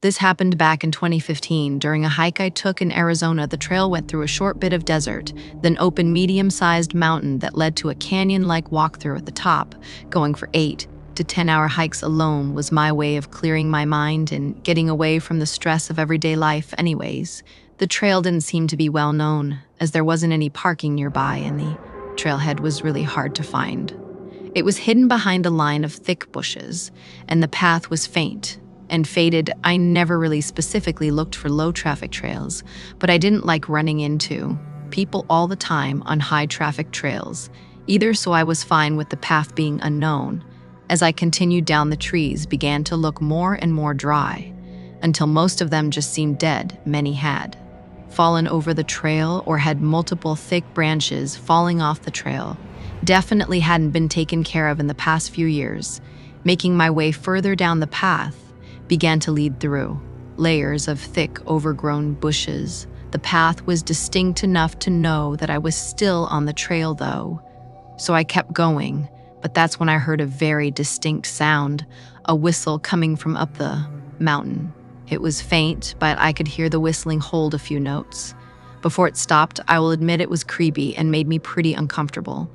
This happened back in 2015 during a hike I took in Arizona. The trail went through a short bit of desert, then open medium-sized mountain that led to a canyon-like walkthrough at the top. Going for 8 to 10-hour hikes alone was my way of clearing my mind and getting away from the stress of everyday life anyways. The trail didn't seem to be well known, as there wasn't any parking nearby and the trailhead was really hard to find. It was hidden behind a line of thick bushes, and the path was faint and faded. I never really specifically looked for low-traffic trails, but I didn't like running into people all the time on high-traffic trails either, so I was fine with the path being unknown. As I continued down, the trees began to look more and more dry, until most of them just seemed dead. Many had fallen over the trail or had multiple thick branches falling off the trail. Definitely hadn't been taken care of in the past few years. Making my way further down the path, began to lead through layers of thick, overgrown bushes. The path was distinct enough to know that I was still on the trail though, so I kept going. But that's when I heard a very distinct sound, a whistle coming from up the mountain. It was faint, but I could hear the whistling hold a few notes. Before it stopped, I will admit it was creepy and made me pretty uncomfortable.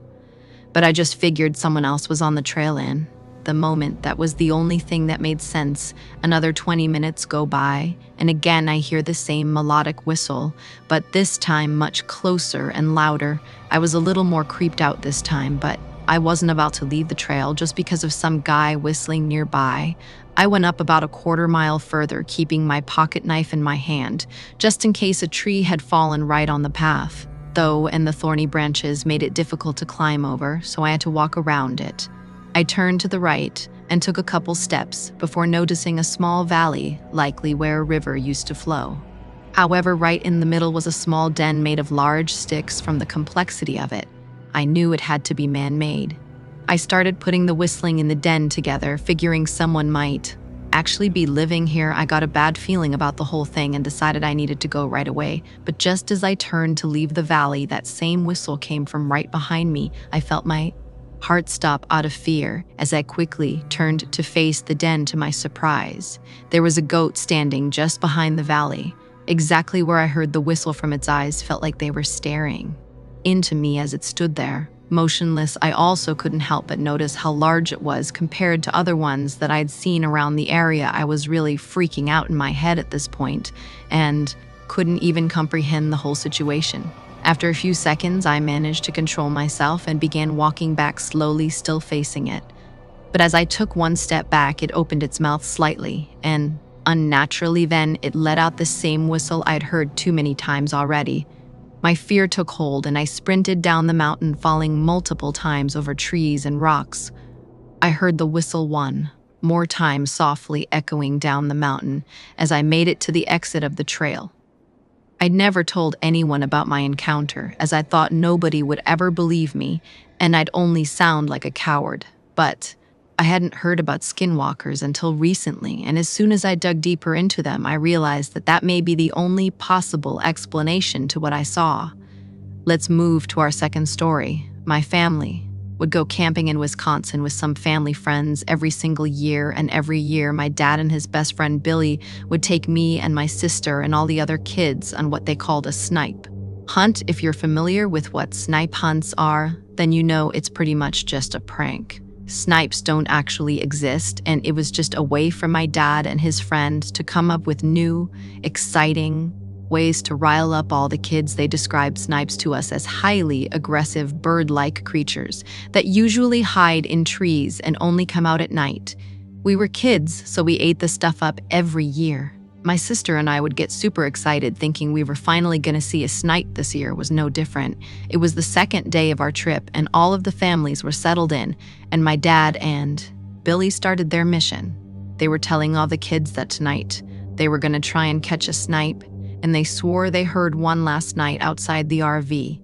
But I just figured someone else was on the trail in. The moment, that was the only thing that made sense. Another 20 minutes go by, and again I hear the same melodic whistle, but this time much closer and louder. I was a little more creeped out this time, but I wasn't about to leave the trail just because of some guy whistling nearby. I went up about a quarter mile further, keeping my pocket knife in my hand, just in case a tree had fallen right on the path, though, and the thorny branches made it difficult to climb over, so I had to walk around it. I turned to the right and took a couple steps before noticing a small valley, likely where a river used to flow. However, right in the middle was a small den made of large sticks. From the complexity of it, I knew it had to be man-made. I started putting the whistling in the den together, figuring someone might actually be living here. I got a bad feeling about the whole thing and decided I needed to go right away. But just as I turned to leave the valley, that same whistle came from right behind me. I felt my heart stop out of fear as I quickly turned to face the den. To my surprise, there was a goat standing just behind the valley, exactly where I heard the whistle from. Its eyes felt like they were staring into me as it stood there, motionless. I also couldn't help but notice how large it was compared to other ones that I'd seen around the area. I was really freaking out in my head at this point and couldn't even comprehend the whole situation. After a few seconds, I managed to control myself and began walking back slowly, still facing it. But as I took one step back, it opened its mouth slightly, and unnaturally then, it let out the same whistle I'd heard too many times already. My fear took hold, and I sprinted down the mountain, falling multiple times over trees and rocks. I heard the whistle one more time, softly echoing down the mountain as I made it to the exit of the trail. I'd never told anyone about my encounter, as I thought nobody would ever believe me, and I'd only sound like a coward. But I hadn't heard about skinwalkers until recently, and as soon as I dug deeper into them, I realized that that may be the only possible explanation to what I saw. Let's move to our second story. My family would go camping in Wisconsin with some family friends every single year, and every year my dad and his best friend Billy would take me and my sister and all the other kids on what they called a snipe hunt. If you're familiar with what snipe hunts are, then you know it's pretty much just a prank. Snipes don't actually exist, and it was just a way for my dad and his friends to come up with new, exciting ways to rile up all the kids. They described snipes to us as highly aggressive bird-like creatures that usually hide in trees and only come out at night. We were kids, so we ate the stuff up every year. My sister and I would get super excited thinking we were finally going to see a snipe. This year was no different. It was the second day of our trip, and all of the families were settled in, and my dad and Billy started their mission. They were telling all the kids that tonight they were going to try and catch a snipe, and they swore they heard one last night outside the RV.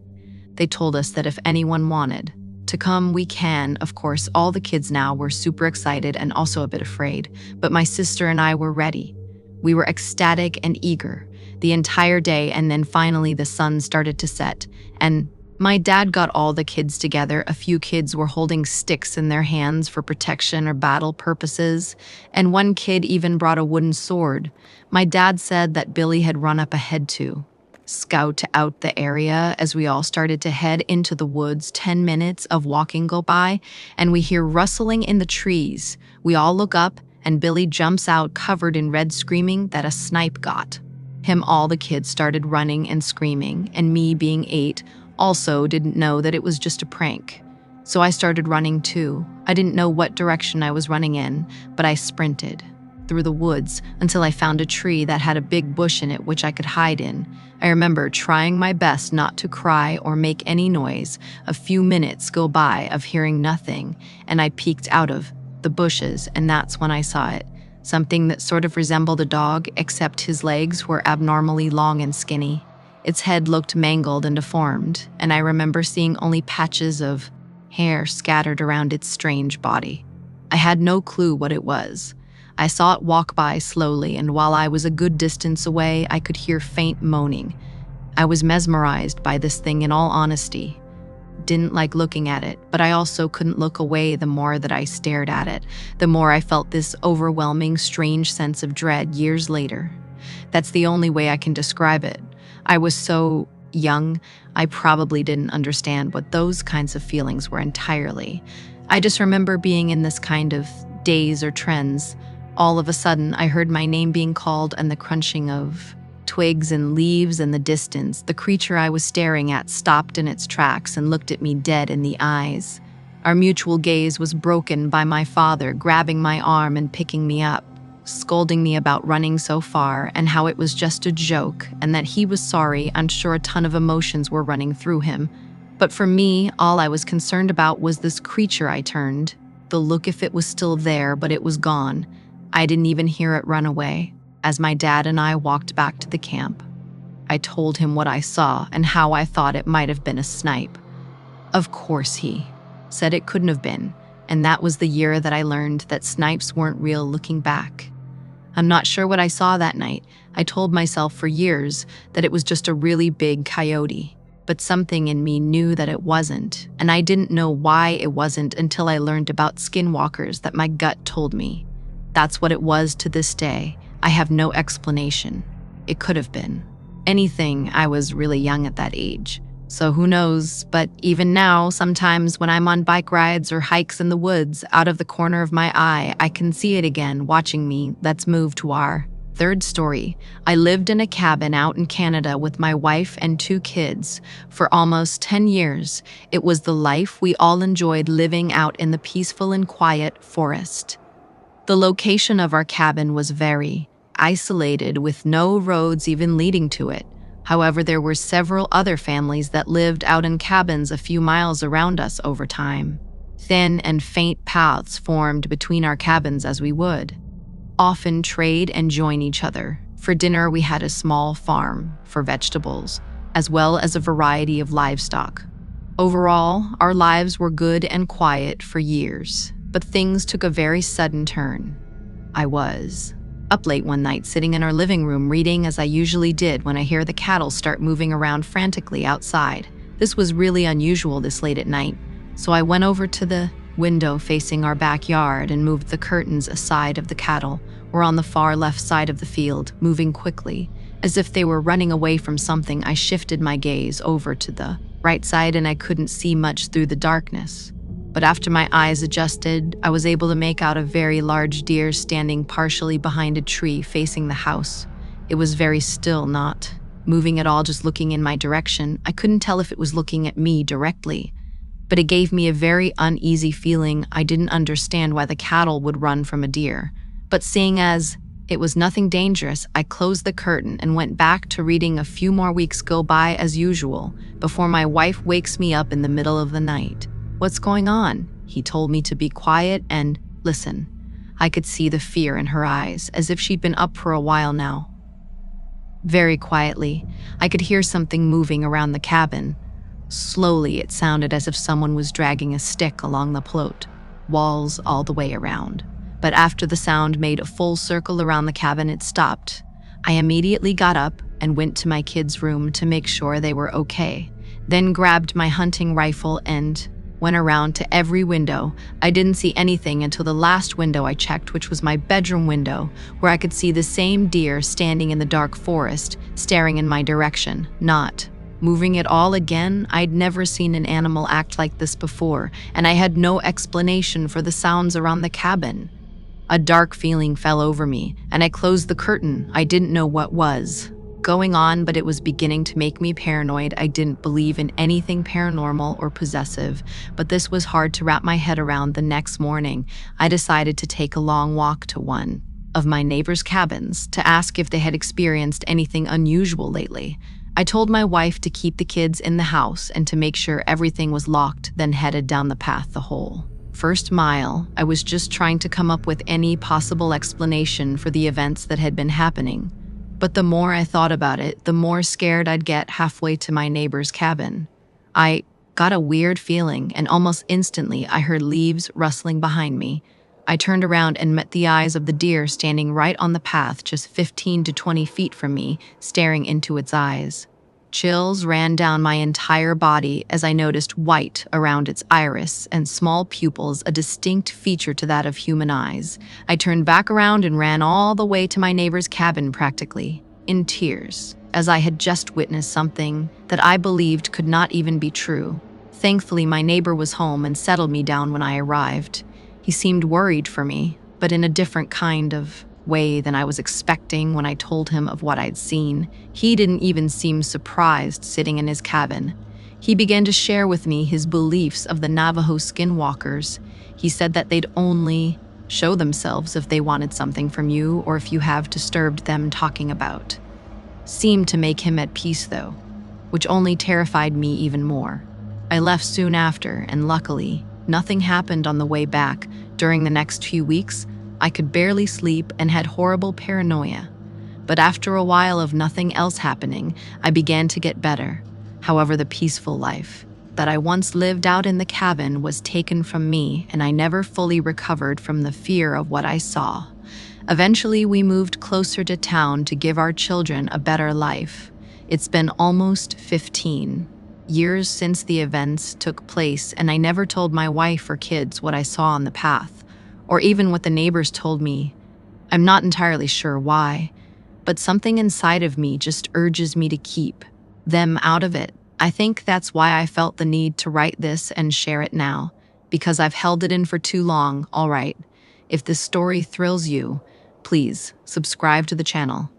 They told us that if anyone wanted to come, we can. Of course, all the kids now were super excited and also a bit afraid, but my sister and I were ready. We were ecstatic and eager the entire day, and then finally the sun started to set, and My dad got all the kids together. A few kids were holding sticks in their hands for protection or battle purposes, and one kid even brought a wooden sword. My dad said that Billy had run up ahead to scout out the area. As we all started to head into the woods, 10 minutes of walking go by, and we hear rustling in the trees. We all look up, and Billy jumps out covered in red, screaming that a snipe got him. All the kids started running and screaming, and me, being 8, also didn't know that it was just a prank. So I started running too. I didn't know what direction I was running in, but I sprinted through the woods until I found a tree that had a big bush in it which I could hide in. I remember trying my best not to cry or make any noise. A few minutes go by of hearing nothing, and I peeked out of the bushes, and that's when I saw it. Something that sort of resembled a dog, except his legs were abnormally long and skinny. Its head looked mangled and deformed, and I remember seeing only patches of hair scattered around its strange body. I had no clue what it was. I saw it walk by slowly, and while I was a good distance away, I could hear faint moaning. I was mesmerized by this thing, in all honesty. Didn't like looking at it, but I also couldn't look away. The more that I stared at it, the more I felt this overwhelming, strange sense of dread years later. That's the only way I can describe it. I was so young, I probably didn't understand what those kinds of feelings were entirely. I just remember being in this kind of daze or trance. All of a sudden, I heard my name being called and the crunching of twigs and leaves in the distance. The creature I was staring at stopped in its tracks and looked at me dead in the eyes. Our mutual gaze was broken by my father grabbing my arm and picking me up, scolding me about running so far and how it was just a joke and that he was sorry. I'm sure a ton of emotions were running through him. But for me, all I was concerned about was this creature. I turned, the look if it was still there, but it was gone. I didn't even hear it run away. As my dad and I walked back to the camp, I told him what I saw and how I thought it might have been a snipe. Of course, he said it couldn't have been, and that was the year that I learned that snipes weren't real. Looking back, I'm not sure what I saw that night. I told myself for years that it was just a really big coyote, but something in me knew that it wasn't, and I didn't know why it wasn't until I learned about skinwalkers that my gut told me. That's what it was to this day. I have no explanation. It could have been anything. I was really young at that age, so who knows? But even now, sometimes when I'm on bike rides or hikes in the woods, out of the corner of my eye, I can see it again, watching me. Let's move to our third story. I lived in a cabin out in Canada with my wife and 2 kids for almost 10 years. It was the life we all enjoyed, living out in the peaceful and quiet forest. The location of our cabin was very isolated, with no roads even leading to it. However, there were several other families that lived out in cabins a few miles around us. Over time, thin and faint paths formed between our cabins as we would often trade and join each other. For dinner, we had a small farm for vegetables, as well as a variety of livestock. Overall, our lives were good and quiet for years, but things took a very sudden turn. I was up late one night, sitting in our living room reading as I usually did, when I hear the cattle start moving around frantically outside. This was really unusual this late at night, so I went over to the window facing our backyard and moved the curtains aside. Of the cattle were on the far left side of the field, moving quickly, as if they were running away from something. I shifted my gaze over to the right side and I couldn't see much through the darkness. But after my eyes adjusted, I was able to make out a very large deer standing partially behind a tree facing the house. It was very still, not moving at all, just looking in my direction. I couldn't tell if it was looking at me directly, but it gave me a very uneasy feeling. I didn't understand why the cattle would run from a deer, but seeing as it was nothing dangerous, I closed the curtain and went back to reading. A few more weeks go by as usual before my wife wakes me up in the middle of the night. "What's going on?" He told me to be quiet and listen. I could see the fear in her eyes, as if she'd been up for a while now. Very quietly, I could hear something moving around the cabin. Slowly, it sounded as if someone was dragging a stick along the plote walls all the way around. But after the sound made a full circle around the cabin, it stopped. I immediately got up and went to my kids' room to make sure they were okay. then grabbed my hunting rifle and went around to every window. I didn't see anything until the last window I checked, which was my bedroom window, where I could see the same deer standing in the dark forest, staring in my direction, not moving at all. Again, I'd never seen an animal act like this before, and I had no explanation for the sounds around the cabin. A dark feeling fell over me, and I closed the curtain. I didn't know what was going on, but it was beginning to make me paranoid. I didn't believe in anything paranormal or possessive, but this was hard to wrap my head around. The next morning, I decided to take a long walk to one of my neighbors' cabins to ask if they had experienced anything unusual lately. I told my wife to keep the kids in the house and to make sure everything was locked, then headed down the path the whole first mile. I was just trying to come up with any possible explanation for the events that had been happening. But the more I thought about it, the more scared I'd get. Halfway to my neighbor's cabin, I got a weird feeling, and almost instantly I heard leaves rustling behind me. I turned around and met the eyes of the deer standing right on the path, just 15 to 20 feet from me, staring into its eyes. Chills ran down my entire body as I noticed white around its iris and small pupils, a distinct feature to that of human eyes. I turned back around and ran all the way to my neighbor's cabin, practically in tears, as I had just witnessed something that I believed could not even be true. Thankfully, my neighbor was home and settled me down when I arrived. He seemed worried for me, but in a different kind of way than I was expecting. When I told him of what I'd seen, he didn't even seem surprised. Sitting in his cabin, he began to share with me his beliefs of the Navajo Skinwalkers. He said that they'd only show themselves if they wanted something from you or if you have disturbed them. Talking about seemed to make him at peace, though, which only terrified me even more. I left soon after, and luckily, nothing happened on the way back. During the next few weeks, I could barely sleep and had horrible paranoia. But after a while of nothing else happening, I began to get better. However, the peaceful life that I once lived out in the cabin was taken from me, and I never fully recovered from the fear of what I saw. Eventually, we moved closer to town to give our children a better life. It's been almost 15 years since the events took place, and I never told my wife or kids what I saw on the path, or even what the neighbors told me. I'm not entirely sure why, but something inside of me just urges me to keep them out of it. I think that's why I felt the need to write this and share it now, because I've held it in for too long. All right, if this story thrills you, please subscribe to the channel.